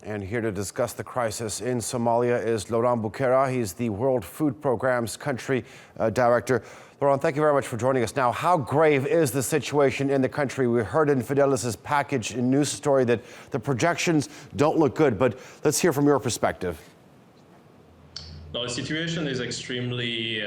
And here to discuss the crisis in Somalia is Laurent Bukera. He's the World Food Programme's country director. Laurent, thank you very much for joining us. Now, how grave is the situation in the country? We heard in Fidelis' package news story that the projections don't look good, but let's hear from your perspective. No, the situation is extremely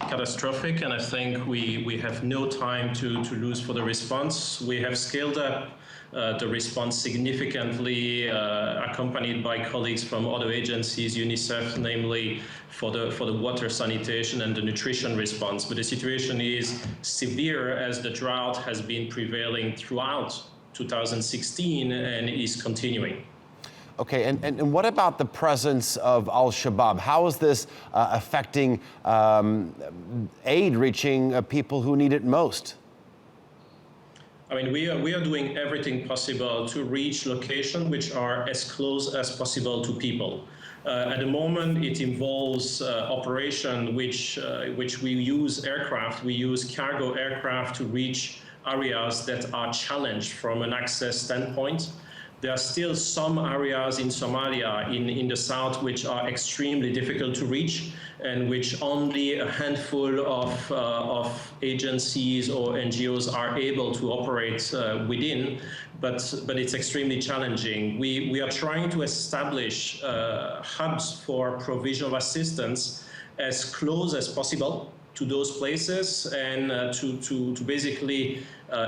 catastrophic, and I think we have no time to lose for the response. We have scaled up the response significantly, accompanied by colleagues from other agencies, UNICEF, namely for the water sanitation and the nutrition response. But the situation is severe as the drought has been prevailing throughout 2016 and is continuing. Okay, and what about the presence of Al-Shabaab? How is this affecting aid reaching people who need it most? I mean, we are doing everything possible to reach locations which are as close as possible to people. At the moment, it involves operation which we use aircraft. We use cargo aircraft to reach areas that are challenged from an access standpoint. There are still some areas in Somalia, in the south, which are extremely difficult to reach and which only a handful of agencies or NGOs are able to operate within, but it's extremely challenging. We are trying to establish hubs for provision of assistance as close as possible to those places and to basically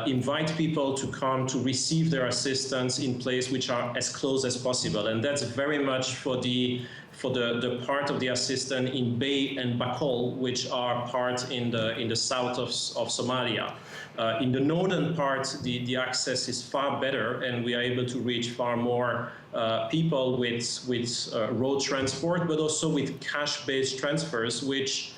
invite people to come to receive their assistance in places which are as close as possible. And that's very much for the part of the assistance in Bay and Bakol, which are part in the south of Somalia. In the northern part, the access is far better, and we are able to reach far more people with road transport, but also with cash-based transfers, which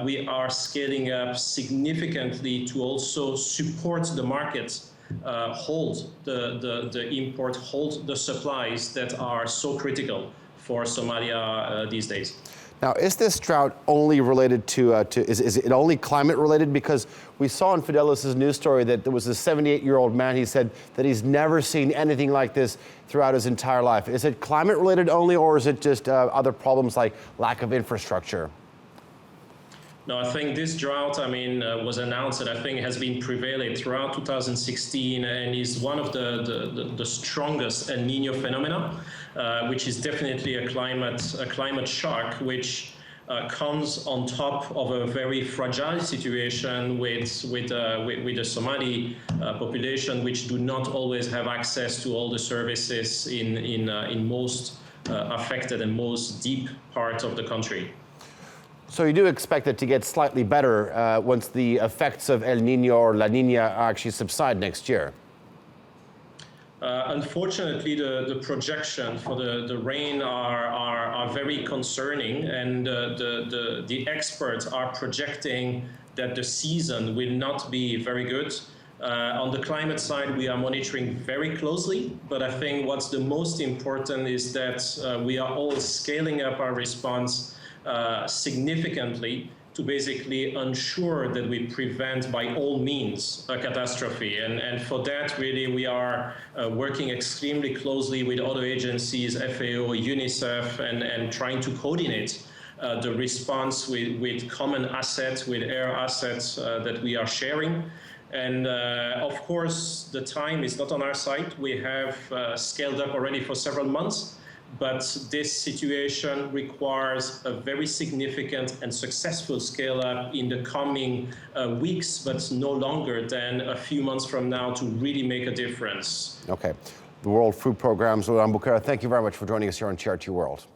we are scaling up significantly to also support the market, hold the import, hold the supplies that are so critical for Somalia these days. Now, is this drought only related to is it only climate related? Because we saw in Fidelis' news story that there was a 78-year-old man. He said that he's never seen anything like this throughout his entire life. Is it climate related only, or is it just other problems like lack of infrastructure? No, I think this drought, was announced that I think has been prevailing throughout 2016 and is one of the strongest El Niño phenomena, which is definitely a climate shock, which comes on top of a very fragile situation with the Somali population, which do not always have access to all the services in most affected and most deep parts of the country. So you do expect it to get slightly better once the effects of El Niño or La Niña actually subside next year? Unfortunately, the projection for the rain are very concerning, and the experts are projecting that the season will not be very good. On the climate side, we are monitoring very closely, but I think what's the most important is that we are all scaling up our response significantly to basically ensure that we prevent by all means a catastrophe. And for that, really, we are working extremely closely with other agencies, FAO, UNICEF, and trying to coordinate the response with common assets, with air assets that we are sharing. And of course, the time is not on our side. We have scaled up already for several months. But this situation requires a very significant and successful scale-up in the coming weeks, but no longer than a few months from now to really make a difference. Okay. The World Food Programme's Laurent Bukera, thank you very much for joining us here on TRT World.